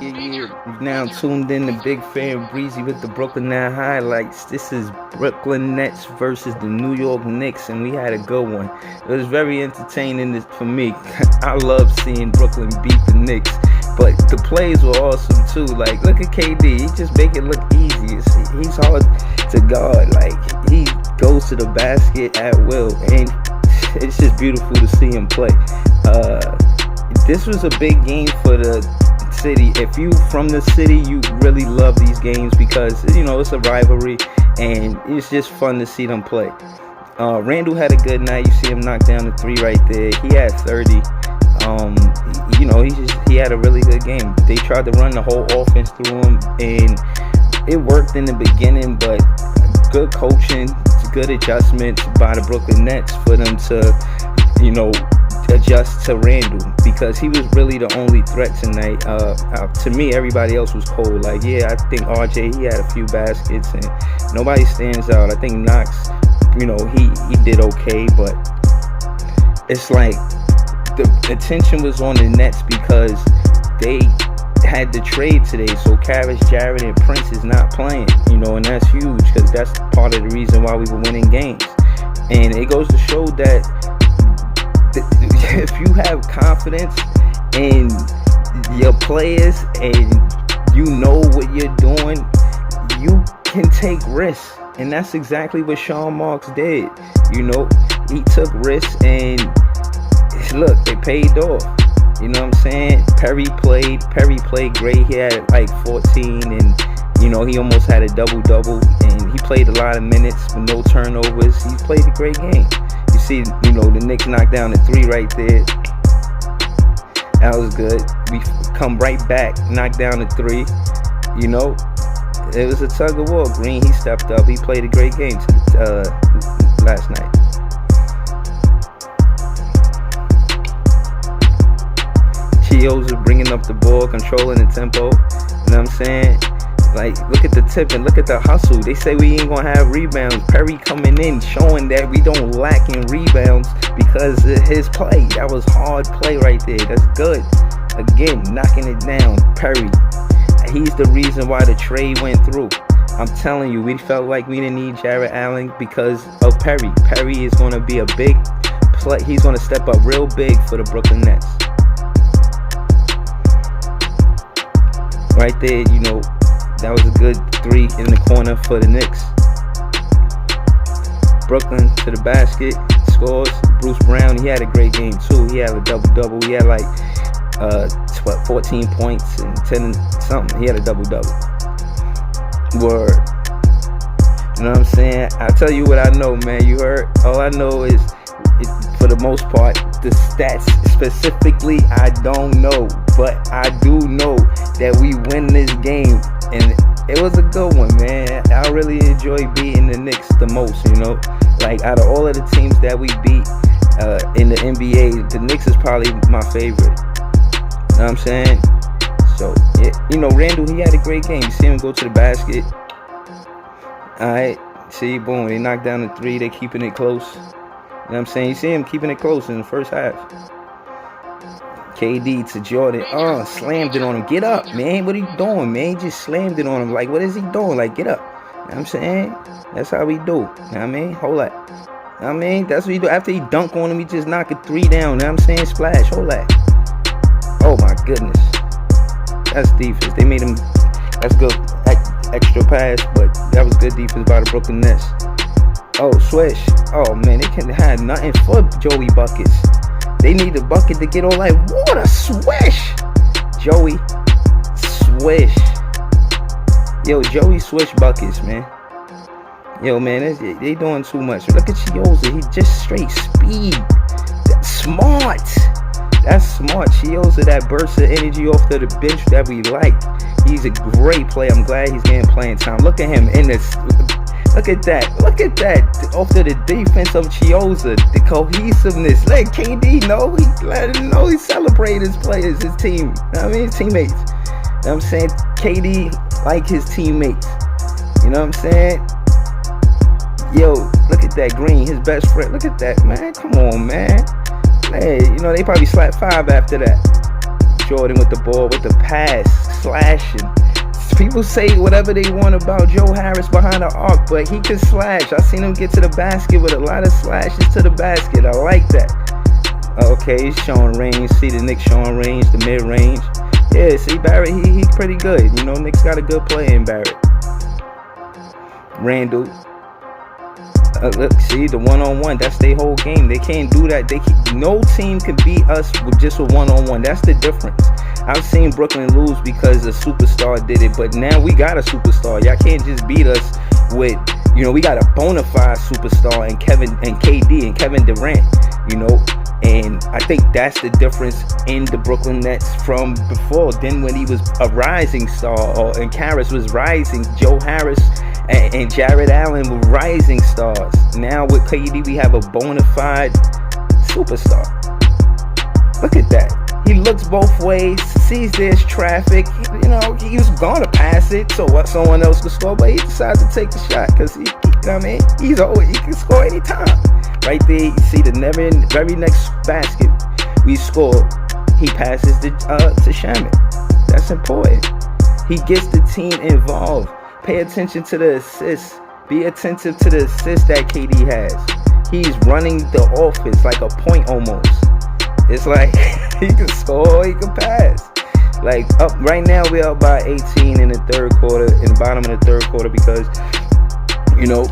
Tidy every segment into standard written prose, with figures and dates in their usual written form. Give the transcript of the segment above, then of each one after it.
You've now tuned in to Big Fan Breezy with the Brooklyn Nine highlights. This is Brooklyn Nets versus the New York Knicks, and we had a good one. It was very entertaining for me. I love seeing Brooklyn beat the Knicks, but the plays were awesome too. Like, look at KD. He just make it look easy. He's hard to guard. Like, he goes to the basket at will, and it's just beautiful to see him play. This was a big game for the city. If you from the city, you really love these games because it's a rivalry and it's just fun to see them play. Randall had a good night. You see him knock down the three right there. He had 30. He had a really good game. They tried to run the whole offense through him and it worked in the beginning, but good coaching, good adjustments by the Brooklyn Nets for them to adjust to Randall, because he was really the only threat tonight. To me, everybody else was cold. Like, yeah, I think RJ, he had a few baskets and nobody stands out. I think Knox, he did okay, but it's like the attention was on the Nets because they had the trade today. So Karis, Jarrett, and Prince is not playing, and that's huge because that's part of the reason why we were winning games. And it goes to show that if you have confidence in your players and you know what you're doing, you can take risks. And that's exactly what Sean Marks did. He took risks and look, it paid off. You know what I'm saying? Perry played great. He had like 14 and he almost had a double-double, and he played a lot of minutes with no turnovers. He played a great game. You see, the Knicks knocked down the three right there. That was good. We come right back, knock down the three. It was a tug of war. Green, he stepped up. He played a great game last night. Chioza bringing up the ball, controlling the tempo. You know what I'm saying? Like, look at the tip and look at the hustle. They say we ain't gonna have rebounds. Perry coming in, showing that we don't lack in rebounds because of his play. That was hard play right there. That's good. Again, knocking it down. Perry, he's the reason why the trade went through. I'm telling you, we felt like we didn't need Jarrett Allen because of Perry. Perry is gonna be a big play. He's gonna step up real big for the Brooklyn Nets. Right there, that was a good three in the corner for the Knicks. Brooklyn to the basket, scores. Bruce Brown, he had a great game too. He had a double-double. He had like 14 points and 10 something. He had a double-double. Word. You know what I'm saying? I'll tell you what I know, man. You heard? All I know is, for the most part, the stats specifically, I don't know. But I do know that we win this game. And it was a good one, man. I really enjoy beating the Knicks the most, Like, out of all of the teams that we beat in the NBA, the Knicks is probably my favorite. You know what I'm saying? So, Randall, he had a great game. You see him go to the basket. Alright. See, boom. They knocked down the three. They keeping it close. You know what I'm saying? You see him keeping it close in the first half. KD to Jordan. Slammed it on him. Get up, man. What are you doing, man? He just slammed it on him. Like, what is he doing? Like, get up. You know what I'm saying? That's how we do. You know what I mean? Hold that. You know what I mean? That's what he do. After he dunk on him, he just knock a three down. You know what I'm saying? Splash. Hold that. Oh, my goodness. That's defense. They made him. That's good. Extra pass, but that was good defense by the Brooklyn Nets. Oh, swish. Oh, man. They can't have nothing for Joey buckets. They need a bucket to get all that water. Swish. Joey. Swish. Yo, Joey swish buckets, man. Yo, man, they doing too much. Look at Chioza. He just straight speed. That's smart. That's smart. Chioza, that burst of energy off to the bench that we like. He's a great player. I'm glad he's getting playing time. Look at him in this. Look at that. Look at that. Off to the defense of Chioza. The cohesiveness. Let KD know. Let him know he celebrated his players, his team. You know what I mean? His teammates. You know what I'm saying? KD like his teammates. You know what I'm saying? Yo, look at that Green, his best friend. Look at that, man. Come on, man. Hey, they probably slapped 5 after that. Jordan with the ball, with the pass, slashing. People say whatever they want about Joe Harris behind the arc, but he can slash. I seen him get to the basket with a lot of slashes to the basket. I like that. Okay, he's showing range. See the Knicks showing range, the mid-range. Yeah, see Barrett, he pretty good. You know, Knicks got a good player in Barrett. Randall. Look, see the one-on-one. That's their whole game. They can't do that. No team can beat us with just a one-on-one. That's the difference. I've seen Brooklyn lose because a superstar did it, but now we got a superstar. Y'all can't just beat us with, you know, we got a bona fide superstar and KD and Kevin Durant, you know. And I think that's the difference in the Brooklyn Nets from before. Then when he was a rising star, and Harris was rising, Joe Harris and Jared Allen were rising stars. Now with KD, we have a bona fide superstar. Look at that. He looks both ways, sees there's traffic. You know, he was going to pass it so what someone else could score, but he decided to take the shot because he can score anytime. Right there, you see the very next basket we score, he passes to Shaman. That's important. He gets the team involved. Pay attention to the assists. Be attentive to the assists that KD has. He's running the offense like a point almost. It's like he can score, he can pass. Like up right now, we're up by 18 in the third quarter, in the bottom of the third quarter, because you know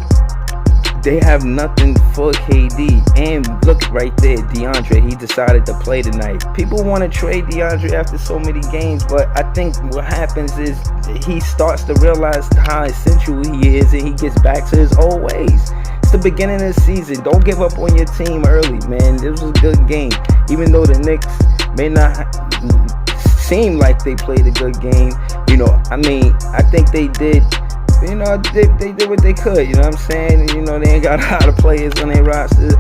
they have nothing for KD. And look right there, DeAndre, he decided to play tonight. People want to trade DeAndre after so many games, but I think what happens is he starts to realize how essential he is, and he gets back to his old ways. It's the beginning of the season. Don't give up on your team early, man. This was a good game. Even though the Knicks may not seem like they played a good game, you know, I mean, I think they did. You know, they did what they could, you know what I'm saying? You know, they ain't got a lot of players on their roster.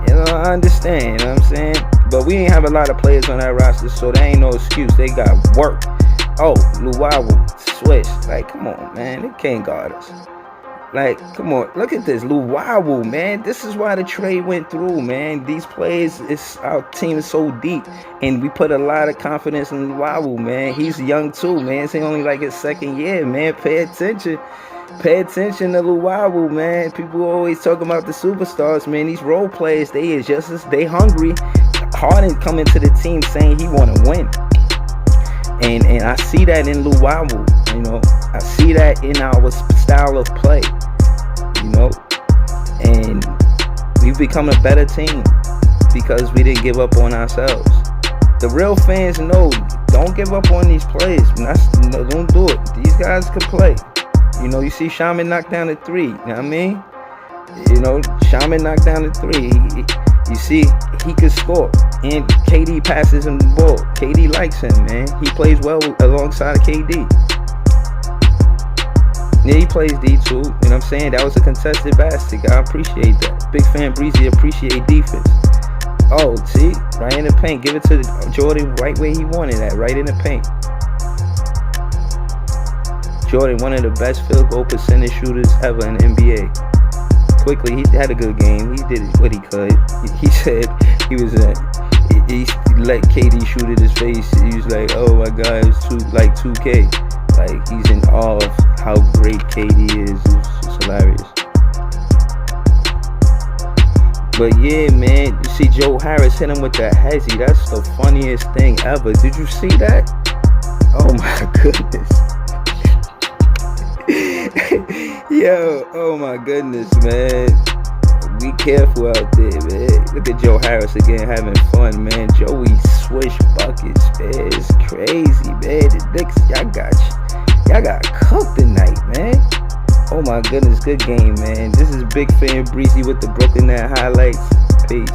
You know, I understand, you know what I'm saying? But we ain't have a lot of players on that roster, so there ain't no excuse. They got work. Oh, Luwawu, switch. Like, come on, man. They can't guard us. Like, come on. Look at this. Luwawu, man. This is why the trade went through, man. These players, our team is so deep. And we put a lot of confidence in Luwawu, man. He's young, too, man. It's only like his second year, man. Pay attention. Pay attention to Luwawu, man. People always talking about the superstars, man. These role players, they hungry. Harden coming to the team saying he want to win. And I see that in Luwawu, you know. I see that in our style of play, you know. And we've become a better team because we didn't give up on ourselves. The real fans know, don't give up on these plays. No, don't do it. These guys can play. You know, you see Shaman knock down the three. You know what I mean? You know, Shaman knocked down the three. You see, he could score. And KD passes him the ball. KD likes him, man. He plays well alongside of KD. Yeah, he plays D too. You know what I'm saying? That was a contested basket. I appreciate that. Big fan Breezy appreciate defense. Oh, see? Right in the paint. Give it to Jordan right where he wanted that. Right in the paint. Jordan, one of the best field goal percentage shooters ever in the NBA. Quickly, he had a good game. He did what he could. He said he let KD shoot at his face. He was like, "Oh my God, it was 2K." Like, he's in awe of how great KD is. It's hilarious. But yeah, man, you see Joe Harris hit him with that hezzy. That's the funniest thing ever. Did you see that? Oh my goodness. Yo, oh my goodness, man. Be careful out there, man. Look at Joe Harris again having fun, man. Joey swish buckets, man. It's crazy, man. The Knicks, y'all got cooked tonight, man. Oh my goodness, good game, man. This is Big Fan Breezy with the Brooklyn Net highlights. Peace.